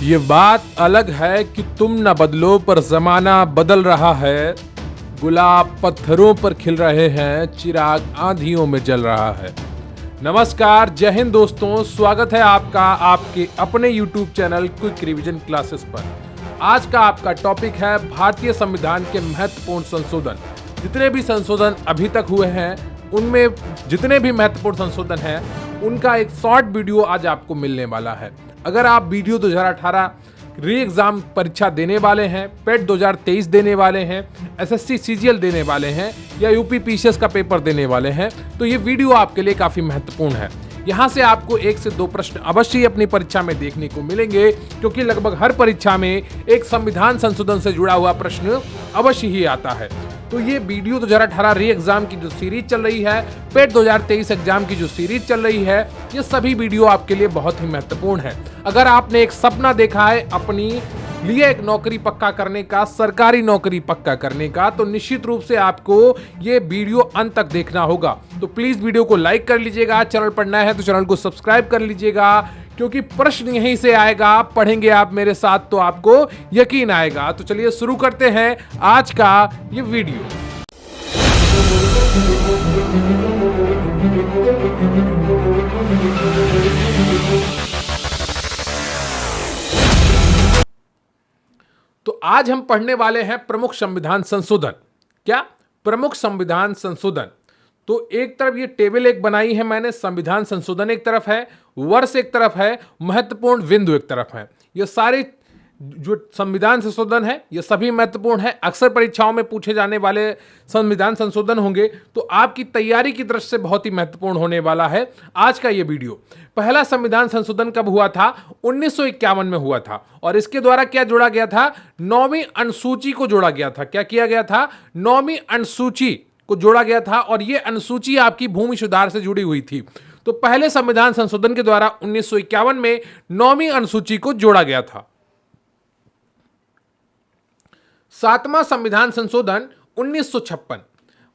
ये बात अलग है कि तुम न बदलो पर जमाना बदल रहा है। गुलाब पत्थरों पर खिल रहे हैं, चिराग आंधियों में जल रहा है। नमस्कार, जय हिंद दोस्तों, स्वागत है आपका आपके अपने YouTube channel quick revision classes पर। आज का आपका टॉपिक है भारतीय संविधान के महत्वपूर्ण संशोधन। जितने भी संशोधन अभी तक हुए हैं, उनमें जितने भी महत्वपूर्ण संशोधन हैं, उनका एक शॉर्ट वीडियो आज आपको मिलने वाला है। अगर आप वीडियो 2018 री एग्जाम परीक्षा देने वाले हैं, पेट 2023 देने वाले हैं, एसएससी सीजीएल देने वाले हैं या यूपी पीसीएस का पेपर देने वाले हैं, तो ये वीडियो आपके लिए काफी महत्वपूर्ण है। यहाँ से आपको 1 से 2 प्रश्न अवश्य ही अपनी परीक्षा में देखने को मिलेंगे, क्योंकि लगभग हर परीक्षा में एक संविधान संशोधन से जुड़ा हुआ प्रश्न अवश्य ही आता है। तो ये वीडियो 2018 री एग्जाम की जो सीरीज चल रही है, पेट 2023 एग्जाम की जो सीरीज चल रही है, ये सभी वीडियो आपके लिए बहुत ही महत्वपूर्ण है। अगर आपने एक सपना देखा है अपनी लिए एक नौकरी पक्का करने का, सरकारी नौकरी पक्का करने का, तो निश्चित रूप से आपको ये वीडियो अंत तक देखना होगा। तो प्लीज वीडियो को लाइक कर लीजिएगा, चैनल पर नया है तो चैनल को सब्सक्राइब कर लीजिएगा, क्योंकि प्रश्न यहीं से आएगा। पढ़ेंगे आप मेरे साथ तो आपको यकीन आएगा। तो चलिए शुरू करते हैं आज का ये वीडियो। तो आज हम पढ़ने वाले हैं प्रमुख संविधान संशोधन। क्या? प्रमुख संविधान संशोधन। तो एक तरफ ये टेबल एक बनाई है मैंने, संविधान संशोधन एक तरफ है, वर्ष एक तरफ है, महत्वपूर्ण बिंदु एक तरफ है। ये सारे जो संविधान संशोधन है ये सभी महत्वपूर्ण है, अक्सर परीक्षाओं में पूछे जाने वाले संविधान संशोधन होंगे, तो आपकी तैयारी की दृष्टि से बहुत ही महत्वपूर्ण होने वाला है आज का ये वीडियो। पहला संविधान संशोधन कब हुआ था? 1951 में हुआ था, और इसके द्वारा क्या जोड़ा गया था? 9वीं अनुसूची को जोड़ा गया था। क्या किया गया था? 9वीं अनुसूची को जोड़ा गया था, और यह अनुसूची आपकी भूमि सुधार से जुड़ी हुई थी। तो पहले संविधान संशोधन के द्वारा 1951 में 9वीं अनुसूची को जोड़ा गया था। 7वां संविधान संशोधन 1956,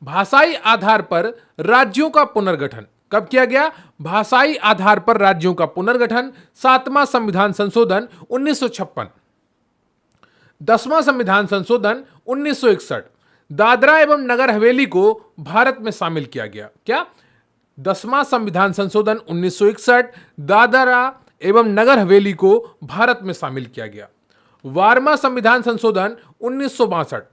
भाषाई आधार पर राज्यों का पुनर्गठन। कब किया गया? भाषाई आधार पर राज्यों का पुनर्गठन, 7वां संविधान संशोधन 1956। 10वां संविधान संशोधन 1961, दादरा एवं नगर हवेली को भारत में शामिल किया गया। क्या? 10वां संविधान संशोधन 1961, दादरा एवं नगर हवेली को भारत में शामिल किया गया। 12वां संविधान संशोधन 1962,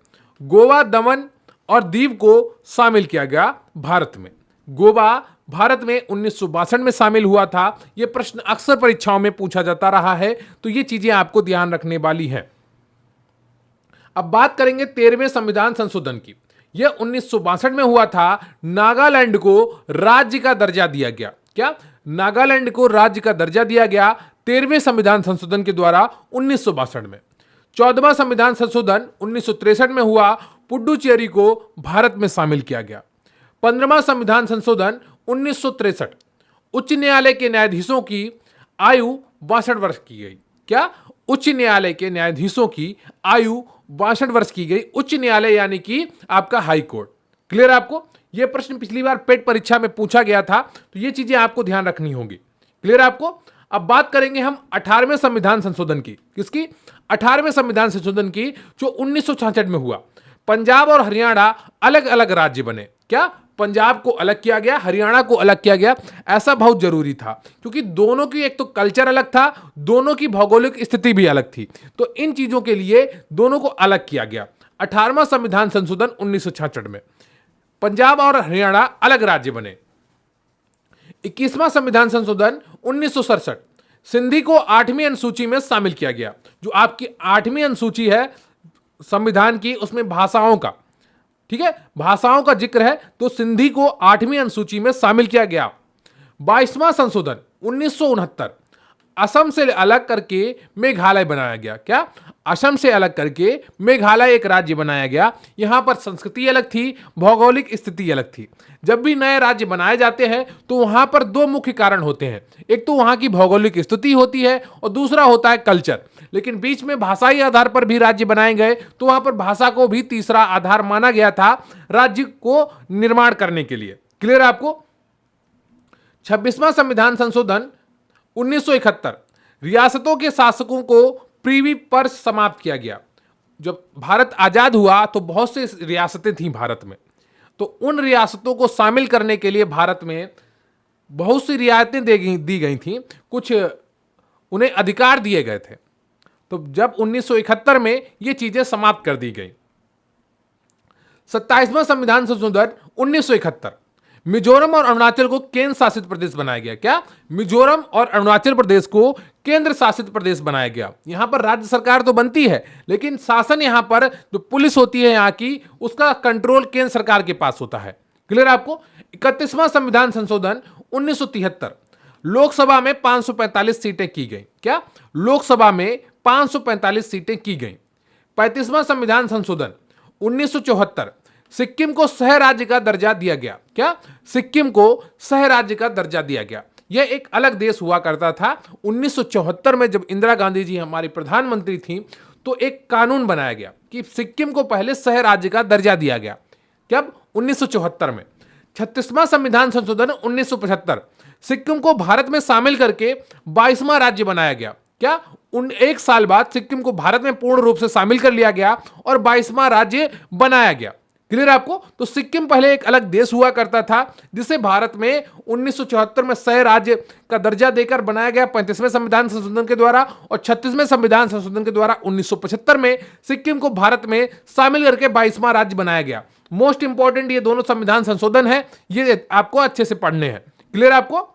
गोवा, दमन और दीव को शामिल किया गया भारत में। गोवा भारत में 1962 में शामिल हुआ था। यह प्रश्न अक्सर परीक्षाओं में पूछा जाता रहा है, तो ये चीजें आपको ध्यान रखने वाली हैं। अब बात करेंगे 13वें संविधान संशोधन की। यह 1962 में हुआ था। नागालैंड को राज्य का दर्जा दिया गया। क्या? नागालैंड को राज्य का दर्जा दिया गया 13वें संविधान संशोधन के द्वारा 1962 में। 14वां संविधान संशोधन 1963 में हुआ, पुडुचेरी को भारत में शामिल किया गया। 15वां संविधान संशोधन 1963, उच्च न्यायालय के न्यायाधीशों की आयु 62 वर्ष की गई। क्या? उच्च न्यायालय के न्यायाधीशों की आयु 62 वर्ष की गई। उच्च न्यायालय यानी कि आपका हाई कोर्ट। क्लियर आपको? यह प्रश्न पिछली बार पेट परीक्षा में पूछा गया था, तो ये चीजें आपको ध्यान रखनी होगी। क्लियर आपको? अब बात करेंगे हम 18वें संविधान संशोधन की। किसकी? 18वें संविधान संशोधन की, जो 1966 में हुआ। पंजाब और हरियाणा अलग अलग राज्य बने। क्या? पंजाब को अलग किया गया, हरियाणा को अलग किया गया। ऐसा बहुत जरूरी था, क्योंकि दोनों की एक तो कल्चर अलग था, दोनों की भौगोलिक स्थिति भी अलग थी, तो इन चीजों के लिए दोनों को अलग किया गया। 18वां संविधान संशोधन 1966 में पंजाब और हरियाणा अलग राज्य बने। 21वां संविधान संशोधन 1967, सिंधी को 8वीं अनुसूची में शामिल किया गया। जो आपकी 8वीं अनुसूची है संविधान की, उसमें भाषाओं का, ठीक है, भाषाओं का जिक्र है, तो सिंधी को 8वीं अनुसूची में शामिल किया गया। 22वां संशोधन 1969, असम से अलग करके मेघालय बनाया गया। क्या? असम से अलग करके मेघालय एक राज्य बनाया गया। यहां पर संस्कृति अलग थी, भौगोलिक स्थिति अलग थी। जब भी नए राज्य बनाए जाते हैं तो वहां पर 2 मुख्य कारण होते हैं। एक तो वहां की भौगोलिक स्थिति होती है, और दूसरा होता है कल्चर। लेकिन बीच में भाषाई आधार पर भी राज्य बनाए गए, तो वहां पर भाषा को भी तीसरा आधार माना गया था राज्य को निर्माण करने के लिए। क्लियर है आपको? 26वां संविधान संशोधन 1971, रियासतों के शासकों को प्रीवी पर समाप्त किया गया। जब भारत आजाद हुआ तो बहुत सी रियासतें थीं भारत में, तो उन रियासतों को शामिल करने के लिए भारत में बहुत सी रियायतें दी गई थीं, कुछ उन्हें अधिकार दिए गए थे। तो जब 1971 में ये चीजें समाप्त कर दी गई। 27वां संविधान संशोधन 1971, मिजोरम और अरुणाचल को केंद्र शासित प्रदेश बनाया गया। क्या? मिजोरम और अरुणाचल प्रदेश को केंद्र शासित प्रदेश बनाया गया। यहां पर राज्य सरकार तो बनती है, लेकिन शासन यहां पर जो पुलिस होती है यहां की, उसका कंट्रोल केंद्र सरकार के पास होता है। क्लियर आपको? 31वां संविधान संशोधन 1973, लोकसभा में 545 सीटें की गई। क्या? लोकसभा में 545 सीटें की गई। 35वां संविधान संशोधन 1974, सिक्किम को सह राज्य का दर्जा दिया गया। क्या? सिक्किम को सह राज्य का दर्जा दिया गया। यह एक अलग देश हुआ करता था। 1974 में जब इंदिरा गांधी जी हमारी प्रधानमंत्री थी, तो एक कानून बनाया गया कि सिक्किम को पहले सह राज्य का दर्जा दिया गया। कब? 1974 में। 36वां संविधान संशोधन 1975, सिक्किम को भारत में शामिल करके 22वां राज्य बनाया गया। क्या? एक साल बाद सिक्किम को भारत में पूर्ण रूप से शामिल कर लिया गया और 22वां राज्य बनाया गया। क्लियर आपको? तो सिक्किम पहले एक अलग देश हुआ करता था, जिसे भारत में 1974 में सह राज्य का दर्जा देकर बनाया गया 35वें संविधान संशोधन के द्वारा, और 36वें संविधान संशोधन के द्वारा 1975 में सिक्किम को भारत में शामिल करके 22वां राज्य बनाया गया। मोस्ट इंपॉर्टेंट ये दोनों संविधान संशोधन है, ये आपको अच्छे से पढ़ने हैं। क्लियर आपको?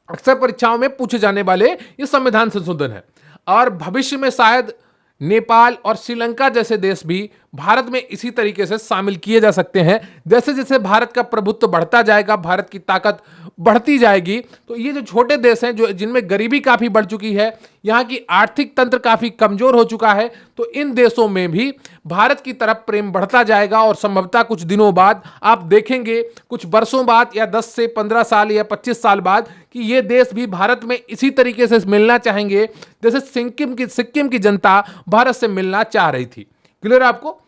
अक्सर परीक्षाओं में पूछे जाने वाले ये संविधान संशोधन है। और भविष्य में शायद नेपाल और श्रीलंका जैसे देश भी भारत में इसी तरीके से शामिल किए जा सकते हैं। जैसे जैसे भारत का प्रभुत्व बढ़ता जाएगा, भारत की ताकत बढ़ती जाएगी, तो ये जो छोटे देश हैं, जो जिनमें गरीबी काफी बढ़ चुकी है, यहाँ की आर्थिक तंत्र काफी कमजोर हो चुका है, तो इन देशों में भी भारत की तरफ प्रेम बढ़ता जाएगा। और संभवतः कुछ दिनों बाद आप देखेंगे, कुछ वर्षों बाद, या 10 से 15 साल या 25 साल बाद, कि ये देश भी भारत में इसी तरीके से मिलना चाहेंगे जैसे सिक्किम की जनता भारत से मिलना चाह रही थी। क्लियर आपको?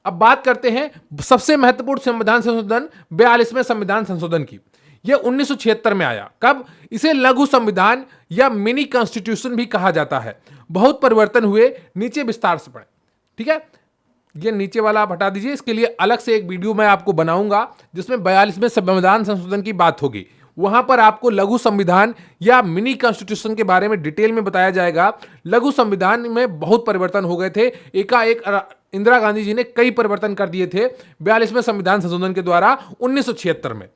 अब बात करते हैं सबसे महत्वपूर्ण संविधान संशोधन 42वें संविधान संशोधन की। यह 1976 में आया। कब? इसे लघु संविधान या मिनी कॉन्स्टिट्यूशन भी कहा जाता है। बहुत परिवर्तन हुए, नीचे विस्तार से पढ़ें। ठीक है, ये नीचे वाला आप हटा दीजिए, इसके लिए अलग से एक वीडियो मैं आपको बनाऊंगा जिसमें 42वें संविधान संशोधन की बात होगी। वहां पर आपको लघु संविधान या मिनी कॉन्स्टिट्यूशन के बारे में डिटेल में बताया जाएगा। लघु संविधान में बहुत परिवर्तन हो गए थे, एकाएक इंदिरा गांधी जी ने कई परिवर्तन कर दिए थे 42वें संविधान संशोधन के द्वारा 1976 में।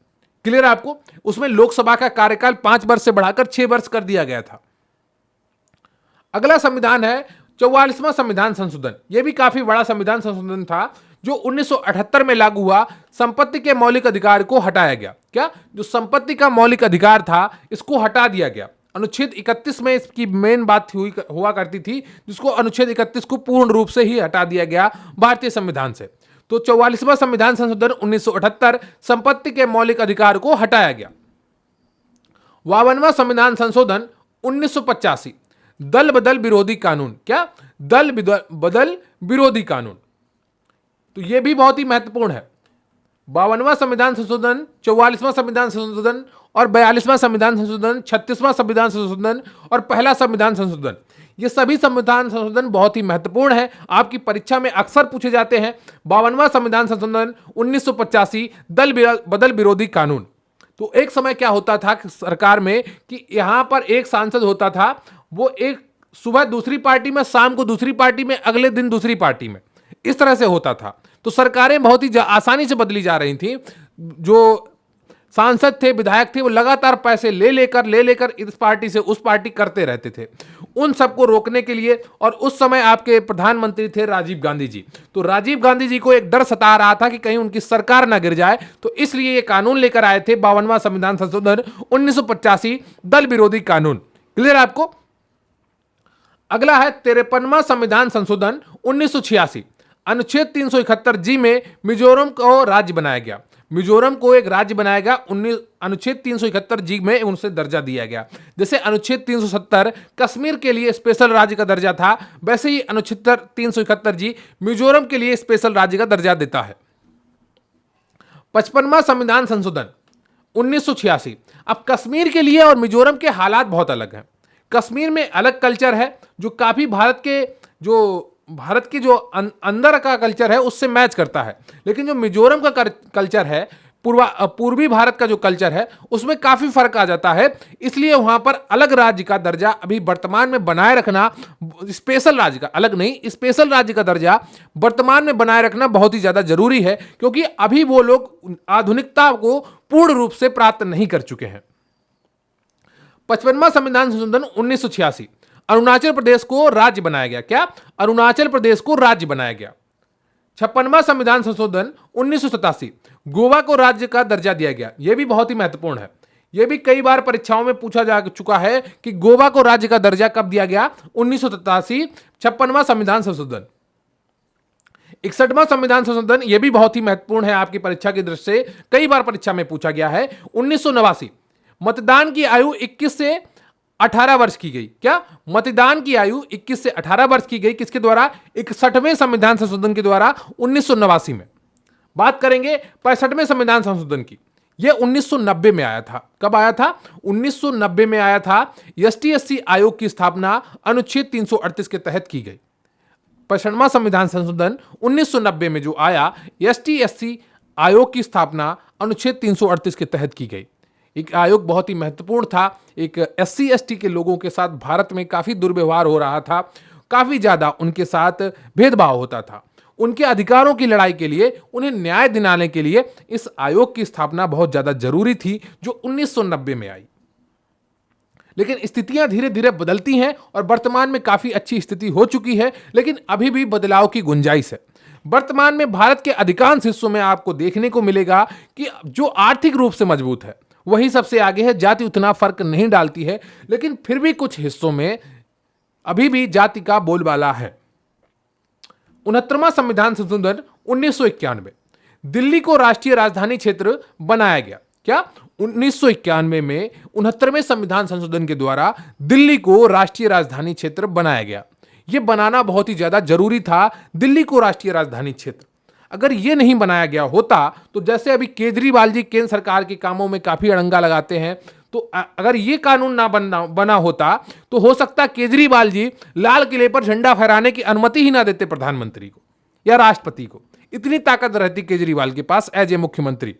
क्लियर आपको? उसमें लोकसभा का कार्यकाल 5 वर्ष से बढ़ाकर 6 वर्ष कर दिया गया था। अगला संविधान है 44वां संविधान संशोधन। यह भी काफी बड़ा संविधान संशोधन था, जो 1978 में लागू हुआ। संपत्ति के मौलिक अधिकार को हटाया गया। क्या? जो संपत्ति का मौलिक अधिकार था, इसको हटा दिया गया। अनुच्छेद 31 में इसकी मेन बात हुआ करती थी, जिसको अनुच्छेद 31 को पूर्ण रूप से ही हटा दिया गया भारतीय संविधान से। तो 44वां संविधान संशोधन 1978, संपत्ति के मौलिक अधिकार को हटाया गया। 52वां संविधान संशोधन 1985, दल बदल विरोधी कानून। क्या? दल बदल विरोधी कानून। तो यह भी बहुत ही महत्वपूर्ण है। 52वां संविधान संशोधन, 44वां संविधान संशोधन और 42वां संविधान संशोधन, 36वां संविधान संशोधन और पहला संविधान संशोधन, ये सभी संविधान संशोधन बहुत ही महत्वपूर्ण है, आपकी परीक्षा में अक्सर पूछे जाते हैं। 52वां संविधान संशोधन 1985, दल बदल विरोधी कानून। तो एक समय क्या होता था सरकार में कि यहां पर एक सांसद होता था, वो एक सुबह दूसरी पार्टी में, शाम को दूसरी पार्टी में, अगले दिन दूसरी पार्टी में, इस तरह से होता था। तो सरकारें बहुत ही आसानी से बदली जा रही थी। जो सांसद थे, विधायक थे, वो लगातार पैसे ले लेकर इस पार्टी से उस पार्टी करते रहते थे। उन सबको रोकने के लिए, और उस समय आपके प्रधानमंत्री थे राजीव गांधी जी। तो राजीव गांधी जी को एक डर सता रहा था कि कहीं उनकी सरकार ना गिर जाए, तो इसलिए ये कानून लेकर आए थे 52वां संविधान संशोधन 1985, दल विरोधी कानून। क्लियर आपको? अगला है 53वां संविधान संशोधन 1986, अनुच्छेद 371 जी में मिजोरम को राज्य बनाया गया। मिजोरम को एक राज्य बनाया गया। अनुच्छेद 371 जी में उनसे दर्जा दिया गया। जैसे अनुच्छेद 370 कश्मीर के लिए स्पेशल राज्य का दर्जा था, वैसे ही अनुच्छेद 371 जी मिजोरम के लिए स्पेशल राज्य का दर्जा देता है। 55वां संविधान संशोधन 1986। अब कश्मीर के लिए और मिजोरम के हालात बहुत अलग हैं। कश्मीर में अलग कल्चर है जो काफी भारत के जो अंदर का कल्चर है उससे मैच करता है, लेकिन जो मिजोरम का कल्चर है, पूर्वी भारत का जो कल्चर है उसमें काफी फर्क आ जाता है। इसलिए वहां पर अलग राज्य का दर्जा अभी वर्तमान में बनाए रखना, स्पेशल राज्य का, अलग नहीं, स्पेशल राज्य का दर्जा वर्तमान में बनाए रखना बहुत ही ज्यादा जरूरी है, क्योंकि अभी वो लोग आधुनिकता को पूर्ण रूप से प्राप्त नहीं कर चुके हैं। 55वां संविधान संशोधन 1986, अरुणाचल प्रदेश को राज्य बनाया गया। क्या? अरुणाचल प्रदेश को राज्य बनाया गया। 56वां संविधान संशोधन 1987, गोवा को राज्य का दर्जा दिया गया। यह भी बहुत ही महत्वपूर्ण है। यह भी कई बार परीक्षाओं में पूछा जा चुका है कि गोवा को राज्य का दर्जा कब दिया गया? 1987, 56वां संविधान संशोधन। 61वां संविधान संशोधन, यह भी बहुत ही महत्वपूर्ण है आपकी परीक्षा की दृष्टि से, कई बार परीक्षा में पूछा गया है। 1989, मतदान की आयु 21 से 18 वर्ष की गई। क्या? मतदान की आयु 21 से 18 वर्ष की गई। किसके द्वारा? 61वें संविधान संशोधन के द्वारा 1989 में। बात करेंगे 65वें संविधान संशोधन की। यह 1990 में आया था। कब आया था? 1990 में आया था। ST/SC आयोग की स्थापना अनुच्छेद 338 के तहत की गई। 65वां संविधान संशोधन 1990 में जो आया, ST/SC आयोग की स्थापना अनुच्छेद 338 के तहत की गई। एक आयोग बहुत ही महत्वपूर्ण था। एक SC/ST के लोगों के साथ भारत में काफी दुर्व्यवहार हो रहा था, काफी ज्यादा उनके साथ भेदभाव होता था। उनके अधिकारों की लड़ाई के लिए, उन्हें न्याय दिलाने के लिए इस आयोग की स्थापना बहुत ज्यादा जरूरी थी, जो 1990 में आई। लेकिन स्थितियां धीरे धीरे बदलती हैं और वर्तमान में काफी अच्छी स्थिति हो चुकी है, लेकिन अभी भी बदलाव की गुंजाइश है। वर्तमान में भारत के अधिकांश हिस्सों में आपको देखने को मिलेगा कि जो आर्थिक रूप से मजबूत है वही सबसे आगे है। जाति उतना फर्क नहीं डालती है, लेकिन फिर भी कुछ हिस्सों में अभी भी जाति का बोलबाला है। 69वां संविधान संशोधन 1991, दिल्ली को राष्ट्रीय राजधानी क्षेत्र बनाया गया। क्या? 1991 में 69वें संविधान संशोधन के द्वारा दिल्ली को राष्ट्रीय राजधानी क्षेत्र बनाया गया। यह बनाना बहुत ही ज्यादा जरूरी था, दिल्ली को राष्ट्रीय राजधानी क्षेत्र। अगर यह नहीं बनाया गया होता तो जैसे अभी केजरीवाल जी केंद्र सरकार के कामों में काफी अड़ंगा लगाते हैं, तो अगर यह कानून ना बना होता तो हो सकता केजरीवाल जी लाल किले पर झंडा फहराने की अनुमति ही ना देते प्रधानमंत्री को या राष्ट्रपति को। इतनी ताकत रहती केजरीवाल के पास एज ए मुख्यमंत्री।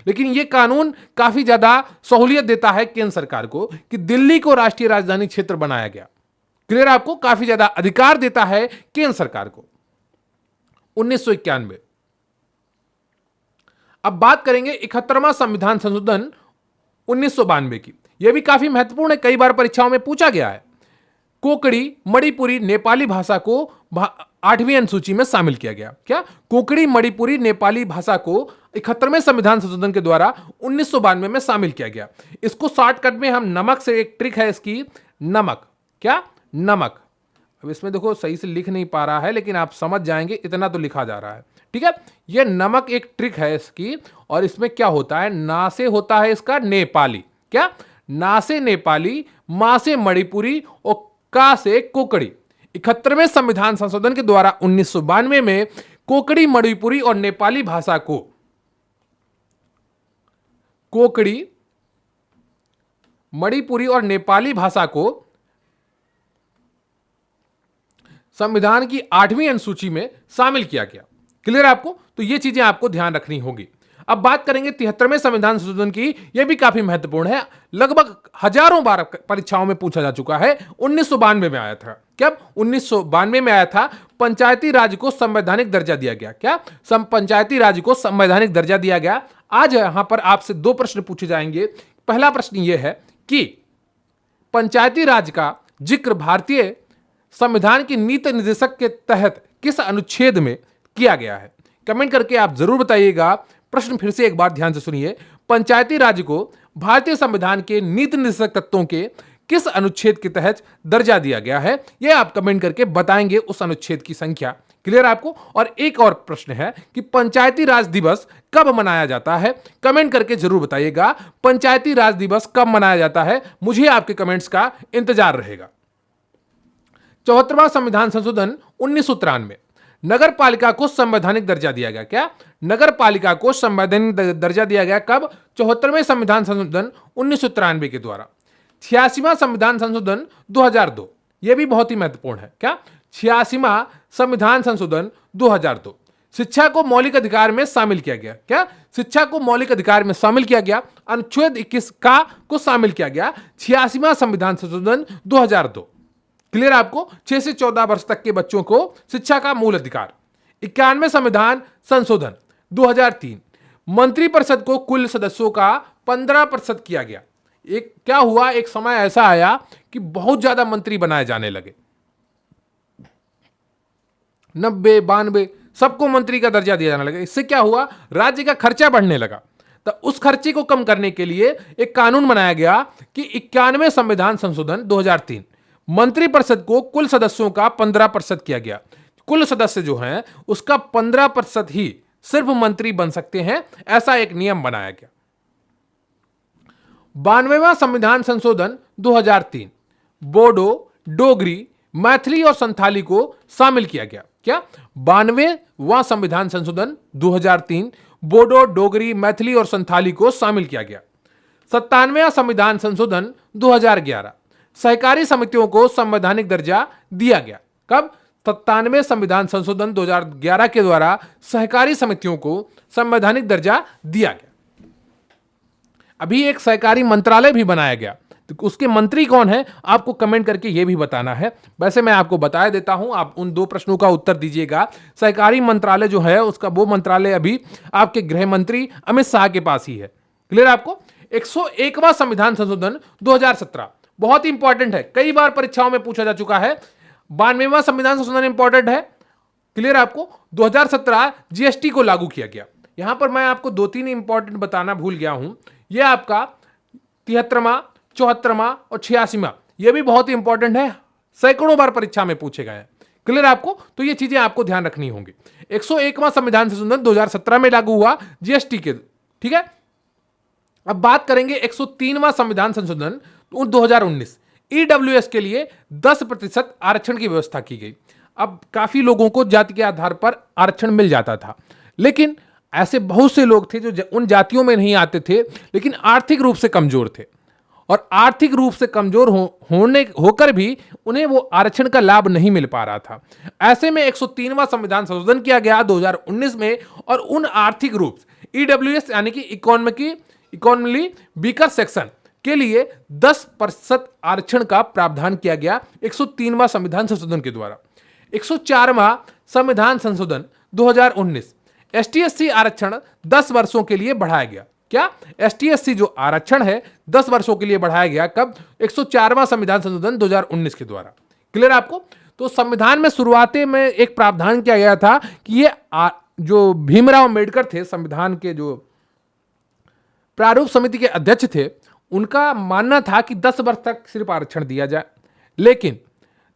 लेकिन यह कानून काफी ज्यादा सहूलियत देता है केंद्र सरकार को कि दिल्ली को राष्ट्रीय राजधानी क्षेत्र बनाया गया। क्लियर? आपको काफी ज्यादा अधिकार देता है केंद्र सरकार को। 1991। अब बात करेंगे 71वां संविधान संशोधन 1992 की। यह भी काफी महत्वपूर्ण है, कई बार परीक्षाओं में पूछा गया है। कोंकणी, मणिपुरी, नेपाली भाषा को 8वीं अनुसूची में शामिल किया गया। क्या? कोंकणी, मणिपुरी, नेपाली भाषा को 71वें संविधान संशोधन के द्वारा 1992 में शामिल किया गया। इसको शॉर्टकट में हम नमक से, एक ट्रिक है इसकी, नमक। क्या? नमक। अब इसमें देखो सही से लिख नहीं पा रहा है, लेकिन आप समझ जाएंगे, इतना तो लिखा जा रहा है। ठीक है? यह नमक एक ट्रिक है इसकी, और इसमें क्या होता है? ना से होता है इसका नेपाली। क्या? ना से नेपाली, मा से मणिपुरी और का से कोंकणी। 71वें संविधान संशोधन के द्वारा 1992 में कोंकणी, मणिपुरी और नेपाली भाषा को, कोंकणी, मणिपुरी और नेपाली भाषा को संविधान की 8वीं अनुसूची में शामिल किया गया। क्लियर आपको? तो ये चीजें आपको ध्यान रखनी होगी। अब बात करेंगे 73वें संविधान संशोधन की। यह भी काफी महत्वपूर्ण है, लगभग हजारों बार परीक्षाओं में पूछा जा चुका है। 1992 में आया था। क्या? 1992 में आया था। पंचायती राज को संवैधानिक दर्जा दिया गया। क्या? पंचायती राज को संवैधानिक दर्जा दिया गया। आज यहां पर आपसे 2 प्रश्न पूछे जाएंगे। पहला प्रश्न यह है कि पंचायती राज का जिक्र भारतीय संविधान की नीति निर्देशक के तहत किस अनुच्छेद में किया गया है? कमेंट करके आप जरूर बताइएगा। प्रश्न फिर से एक बार ध्यान से सुनिए। पंचायती राज को भारतीय संविधान के नीति निर्देशक तत्वों के किस अनुच्छेद के तहत दर्जा दिया गया है? यह आप कमेंट करके बताएंगे उस अनुच्छेद की संख्या। क्लियर आपको? और एक और प्रश्न है कि पंचायती राज दिवस कब मनाया जाता है? कमेंट करके जरूर बताइएगा, पंचायती राज दिवस कब मनाया जाता है। मुझे आपके कमेंट्स का इंतजार रहेगा। 74वां संविधान संशोधन 1993, नगर पालिका को संवैधानिक दर्जा दिया गया। क्या? नगर पालिका को संवैधानिक दर्जा दिया गया कब? 74वें संविधान संशोधन 1993 के द्वारा। 86वां संविधान संशोधन 2002, यह भी बहुत ही महत्वपूर्ण है। क्या? 86वां संविधान संशोधन 2002 शिक्षा को मौलिक अधिकार में शामिल किया गया। क्या? शिक्षा को मौलिक अधिकार में शामिल किया गया। अनुच्छेद 21 का को शामिल किया गया 86वां संविधान संशोधन 2002। क्लियर आपको? 6 से 14 वर्ष तक के बच्चों को शिक्षा का मूल अधिकार। 91वें संविधान संशोधन 2003 मंत्रिपरिषद को कुल सदस्यों का 15% किया गया। एक क्या हुआ, एक समय ऐसा आया कि बहुत ज्यादा मंत्री बनाए जाने लगे, 90, 92 सबको मंत्री का दर्जा दिया जाने लगा। इससे क्या हुआ, राज्य का खर्चा बढ़ने लगा। तो उस खर्चे को कम करने के लिए एक कानून बनाया गया कि 91वें संविधान संशोधन 2003 मंत्रिपरिषद को कुल सदस्यों का 15% किया गया। कुल सदस्य जो हैं उसका 15% ही सिर्फ मंत्री बन सकते हैं, ऐसा एक नियम बनाया गया। 92वां संविधान संशोधन 2003 बोडो, डोगरी, मैथिली और संथाली को शामिल किया गया। क्या? 92वां संविधान संशोधन 2003 बोडो, डोगरी, मैथिली और संथाली को शामिल किया गया। 97वां संविधान संशोधन 2011 सहकारी समितियों को संवैधानिक दर्जा दिया गया। कब? 97वें संविधान संशोधन 2011 के द्वारा सहकारी समितियों को संवैधानिक दर्जा दिया गया। अभी एक सहकारी मंत्रालय भी बनाया गया, तो उसके मंत्री कौन है आपको कमेंट करके यह भी बताना है। वैसे मैं आपको बता देता हूं, आप उन 2 प्रश्नों का उत्तर दीजिएगा। सहकारी मंत्रालय जो है उसका वो मंत्रालय अभी आपके गृह मंत्री अमित शाह के पास ही है। क्लियर आपको? 101वां संविधान संशोधन 2017 बहुत इंपॉर्टेंट है, कई बार परीक्षाओं में पूछा जा चुका है। 92वां संविधान संशोधन इंपॉर्टेंट है। क्लियर आपको? 2017 जीएसटी को लागू किया गया। यहां पर मैं आपको 2-3 इंपॉर्टेंट बताना भूल गया हूं। यह आपका 73वां, 74वां और 86वां, यह भी बहुत ही इंपॉर्टेंट है, सैकड़ों बार परीक्षा में पूछे गए हैं। क्लियर आपको? तो ये चीजें आपको ध्यान रखनी होंगी। 101वां संविधान संशोधन 2017 में लागू हुआ जीएसटी के। ठीक है, अब बात करेंगे 103वां संविधान संशोधन 2019 ईडब्ल्यूएस के लिए 10% आरक्षण की व्यवस्था की गई। अब काफी लोगों को जाति के आधार पर आरक्षण मिल जाता था, लेकिन ऐसे बहुत से लोग थे जो उन जातियों में नहीं आते थे, लेकिन आर्थिक रूप से कमजोर थे, और आर्थिक रूप से कमजोर होकर भी उन्हें वो आरक्षण का लाभ नहीं मिल पा रहा था। ऐसे में 103वां संविधान संशोधन किया गया 2019 में, और उन आर्थिक रूप ईडब्ल्यूएस यानी कि इकोनॉमिकली वीकर सेक्शन के लिए 10% आरक्षण का प्रावधान किया गया 103वां संविधान संशोधन के द्वारा। 104वां संविधान संशोधन 2019 एसटी/एससी आरक्षण 10 वर्षों के लिए बढ़ाया गया। क्या? एसटी/एससी जो आरक्षण है 10 वर्षों के लिए बढ़ाया गया। कब? 104वां संविधान संशोधन 2019 के द्वारा। क्लियर आपको? तो संविधान में शुरुआती में एक प्रावधान किया गया था कि ये जो भीमराव अम्बेडकर थे, संविधान के जो प्रारूप समिति के अध्यक्ष थे, उनका मानना था कि 10 वर्ष तक सिर्फ आरक्षण दिया जाए। लेकिन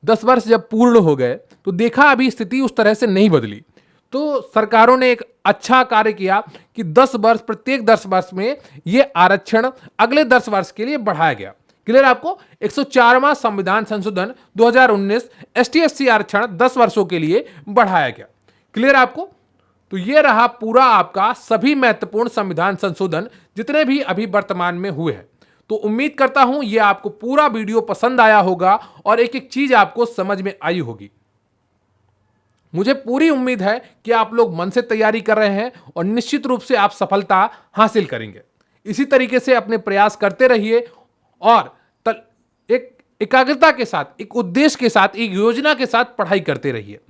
10 वर्ष जब पूर्ण हो गए तो देखा अभी स्थिति उस तरह से नहीं बदली, तो सरकारों ने एक अच्छा कार्य किया कि 10 वर्ष, प्रत्येक 10 वर्ष में यह आरक्षण अगले 10 वर्ष के लिए बढ़ाया गया। क्लियर आपको? 104वां संविधान संशोधन 2019 एसटी/एससी आरक्षण 10 वर्षों के लिए बढ़ाया गया। क्लियर आपको? तो यह रहा पूरा आपका सभी महत्वपूर्ण संविधान संशोधन जितने भी अभी वर्तमान में हुए हैं। तो उम्मीद करता हूं यह आपको पूरा वीडियो पसंद आया होगा और एक एक चीज आपको समझ में आई होगी। मुझे पूरी उम्मीद है कि आप लोग मन से तैयारी कर रहे हैं और निश्चित रूप से आप सफलता हासिल करेंगे। इसी तरीके से अपने प्रयास करते रहिए और एक एकाग्रता के साथ, एक उद्देश्य के साथ, एक योजना के साथ पढ़ाई करते रहिए।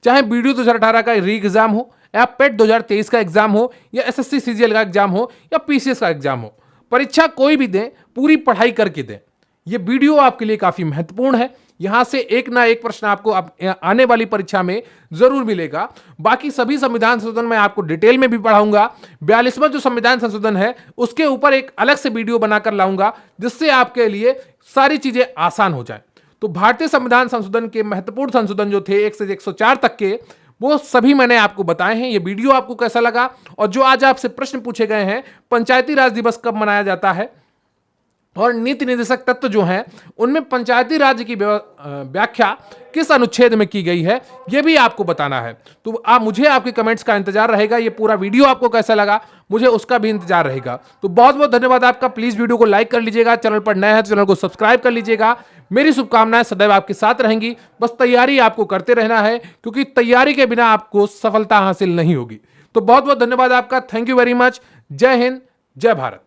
चाहे बीडीओ 2018 का री एग्जाम हो, या पेट 2023 का एग्जाम हो, या एसएससी सीजीएल का एग्जाम हो, या पीसीएस का एग्जाम हो, परीक्षा कोई भी दें, पूरी पढ़ाई करके दें। यह वीडियो आपके लिए काफी महत्वपूर्ण है। यहां से एक ना एक प्रश्न आपको आने वाली परीक्षा में जरूर मिलेगा। बाकी सभी संविधान संशोधन मैं आपको डिटेल में भी पढ़ाऊंगा। 42वां जो संविधान संशोधन है उसके ऊपर एक अलग से वीडियो बनाकर लाऊंगा, जिससे आपके लिए सारी चीजें आसान हो जाए। तो भारतीय संविधान संशोधन के महत्वपूर्ण संशोधन जो थे 1 से 104 तक के, वो सभी मैंने आपको बताए हैं। ये वीडियो आपको कैसा लगा? और जो आज आपसे प्रश्न पूछे गए हैं, पंचायती राज दिवस कब मनाया जाता है, और नीति निर्देशक तत्व जो हैं उनमें पंचायती राज्य की व्याख्या किस अनुच्छेद में की गई है यह भी आपको बताना है। तो आप मुझे आपके कमेंट्स का इंतजार रहेगा। ये पूरा वीडियो आपको कैसा लगा मुझे उसका भी इंतजार रहेगा। तो बहुत बहुत धन्यवाद आपका। प्लीज वीडियो को लाइक कर लीजिएगा, चैनल पर नए हैं तो चैनल को सब्सक्राइब कर लीजिएगा। मेरी शुभकामनाएं सदैव आपके साथ रहेंगी। बस तैयारी आपको करते रहना है, क्योंकि तैयारी के बिना आपको सफलता हासिल नहीं होगी। तो बहुत बहुत धन्यवाद आपका। Thank you very much. जय हिंद, जय भारत।